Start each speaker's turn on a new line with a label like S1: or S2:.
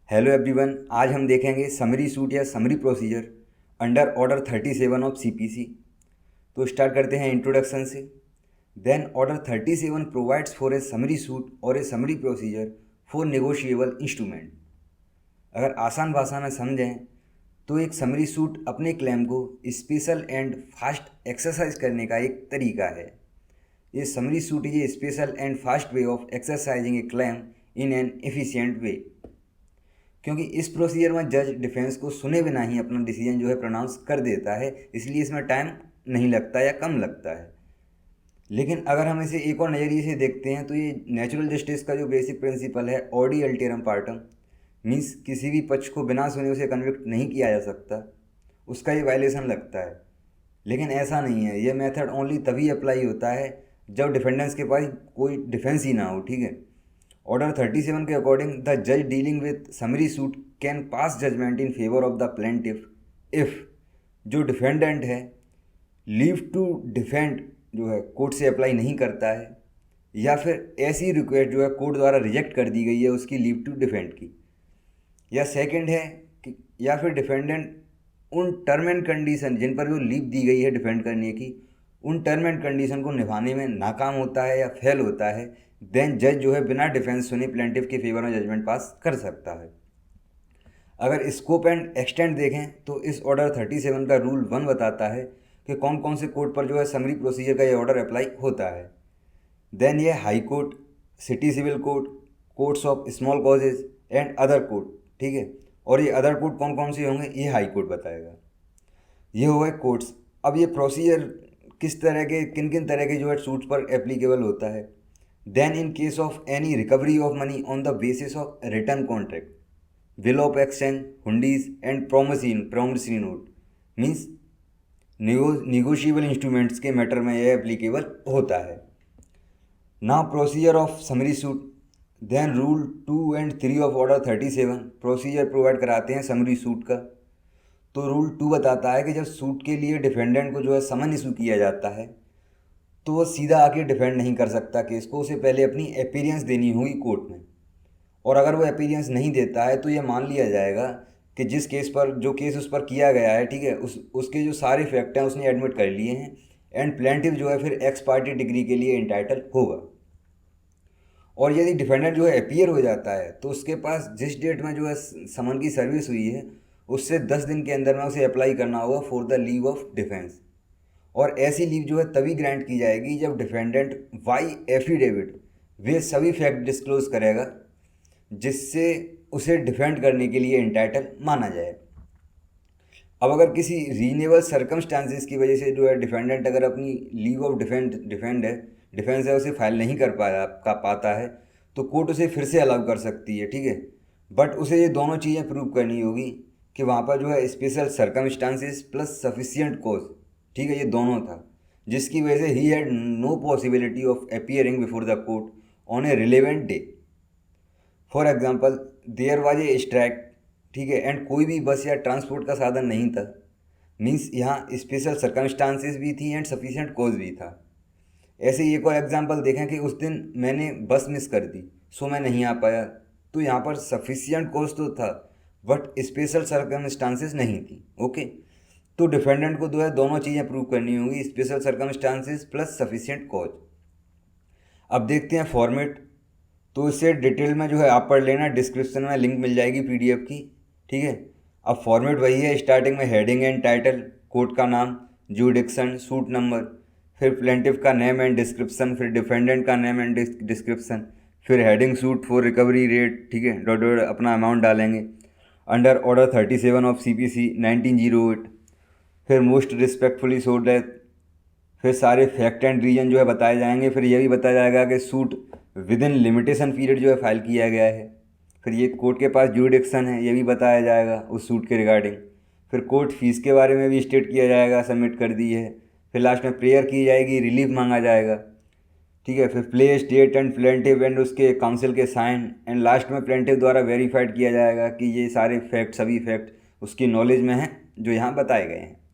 S1: Hello everyone, आज हम देखेंगे समरी सूट या summary procedure under order 37 of CPC. तो स्टार्ट करते हैं इंट्रोडक्शन से। Then order 37 provides for a summary suit और a summary procedure for negotiable instrument. अगर आसान भाषा में समझें तो एक समरी सूट अपने क्लेम को स्पेशल एंड फास्ट एक्सरसाइज करने का एक तरीका है। ये summary suit is a special and fast way of exercising a claim in an efficient way. क्योंकि इस प्रोसीजर में जज डिफेंस को सुने बिना ही अपना डिसीजन प्रोनाउंस कर देता है, इसलिए इसमें टाइम नहीं लगता या कम लगता है। लेकिन अगर हम इसे एक और नज़रिए से देखते हैं तो ये नेचुरल जस्टिस का जो बेसिक प्रिंसिपल है, ऑडी अल्टेरम पार्टम, मीन्स किसी भी पक्ष को बिना सुने उसे कन्विक्ट नहीं किया जा सकता, उसका ये वायलेशन लगता है। लेकिन ऐसा नहीं है, ये मेथड ओनली तभी अप्लाई होता है जब डिफेंडेंस के पास कोई डिफेंस ही ना हो। ठीक है। ऑर्डर 37 के अकॉर्डिंग द जज dealing with summary suit can pass judgment in favour of the plaintiff if जो डिफेंडेंट है लीव टू डिफेंड कोर्ट से अप्लाई नहीं करता है, या फिर ऐसी रिक्वेस्ट कोर्ट द्वारा रिजेक्ट कर दी गई है उसकी लीव टू डिफेंड की, या सेकंड है कि या फिर डिफेंडेंट उन टर्म एंड कंडीशन जिन पर जो लीव दी गई है डिफेंड करने की, उन टर्म एंड कंडीशन को निभाने में नाकाम होता है या फेल होता है, देन जज बिना डिफेंस सुने प्लेंटिफ के फेवर में जजमेंट पास कर सकता है। अगर स्कोप एंड एक्सटेंट देखें तो इस ऑर्डर 37 का रूल 1 बताता है कि कौन कौन से कोर्ट पर समरी प्रोसीजर का ये ऑर्डर अप्लाई होता है। देन ये high court, city civil court, courts of small causes and other court. ठीक है। और ये अदर कोर्ट कौन कौन से होंगे ये हाई कोर्ट बताएगा। ये हो गए कोर्ट्स। अब ये प्रोसीजर किस तरह के किन किन तरह के सूट्स पर एप्लीकेबल होता है। Then in case of any recovery of money on the basis of written contract, bill of exchange, hundis and promissory note, means negotiable instruments के मैटर में यह एप्लीकेबल होता है। Now procedure of summary suit. Then rule 2 and 3 of order 37 procedure provide कराते हैं summary suit का। तो rule 2 बताता है कि जब सूट के लिए डिफेंडेंट को समन इशू किया जाता है तो वो सीधा आके डिफेंड नहीं कर सकता केस को, उसे पहले अपनी अपीयरेंस देनी होगी कोर्ट में। और अगर वो अपीयरेंस नहीं देता है तो ये मान लिया जाएगा कि जिस केस पर जो केस उस पर किया गया है, ठीक है, उसके जो सारे फैक्ट हैं उसने एडमिट कर लिए हैं, एंड प्लेंटिफ फिर एक्स पार्टी डिग्री के लिए इंटाइटल होगा। और यदि डिफेंडेंट अपीयर हो जाता है तो उसके पास जिस डेट में समन की सर्विस हुई है उससे 10 दिन के अंदर में उसे अप्लाई करना होगा for the leave of defence. और ऐसी लीव तभी ग्रांट की जाएगी जब डिफेंडेंट वाई एफिडेविट वे सभी फैक्ट डिस्क्लोज करेगा जिससे उसे डिफेंड करने के लिए इंटाइटल माना जाए। अब अगर किसी रीजनेबल सर्कमस्टांसिस की वजह से डिफेंडेंट अगर अपनी लीव ऑफ डिफेंस है उसे फाइल नहीं कर पाता है तो कोर्ट उसे फिर से अलाउ कर सकती है। ठीक है। बट उसे ये दोनों चीज़ें प्रूव करनी होगी कि वहाँ पर special circumstances plus sufficient cause, ठीक है, ये दोनों था, जिसकी वजह से ही had no possibility of appearing before the court on a relevant day. For example there was a strike, ठीक है, एंड कोई भी बस या ट्रांसपोर्ट का साधन नहीं था, मीन्स यहाँ स्पेशल सर्कमस्टांसिस भी थी एंड सफिशिएंट कॉज भी था। ऐसे ही एक और एग्जांपल देखें कि उस दिन मैंने बस मिस कर दी सो मैं नहीं आ पाया, तो यहाँ पर सफिशिएंट कॉज तो था बट स्पेशल सर्कमस्टांसिस नहीं थी। ओके। तो डिफेंडेंट को दोनों चीज़ें प्रूव करनी होंगी, special circumstances plus sufficient cause. अब देखते हैं फॉर्मेट। तो इसे डिटेल में आप पढ़ लेना, डिस्क्रिप्शन में लिंक मिल जाएगी पीडीएफ की। ठीक है। अब फॉर्मेट वही है, स्टार्टिंग में हेडिंग एंड टाइटल, कोर्ट का नाम, जुडिक्शन, सूट नंबर, फिर प्लेंटिफ का नेम एंड डिस्क्रिप्शन, फिर डिफेंडेंट का नेम एंड डिस्क्रिप्शन, फिर heading suit for recovery rate, ठीक है, डॉट डॉट अपना अमाउंट डालेंगे, अंडर ऑर्डर 37 ऑफ CPC 1908, फिर मोस्ट रिस्पेक्टफुली सो डेथ, फिर सारे फैक्ट एंड रीजन बताए जाएंगे, फिर यह भी बताया जाएगा कि suit with in limitation period file किया गया है, फिर ये कोर्ट के पास जुडिक्शन है ये भी बताया जाएगा उस सूट के रिगार्डिंग, फिर कोर्ट फीस के बारे में भी स्टेट किया जाएगा, सबमिट कर दी है, फिर लास्ट में प्रेयर की जाएगी, रिलीफ मांगा जाएगा। ठीक है। फिर place, date and plaintiff and उसके काउंसिल के साइन, एंड लास्ट में प्लेंटिफ द्वारा वेरीफाइड किया जाएगा कि ये सारे फैक्ट सभी फैक्ट उसकी नॉलेज में हैं जो यहाँ बताए गए हैं।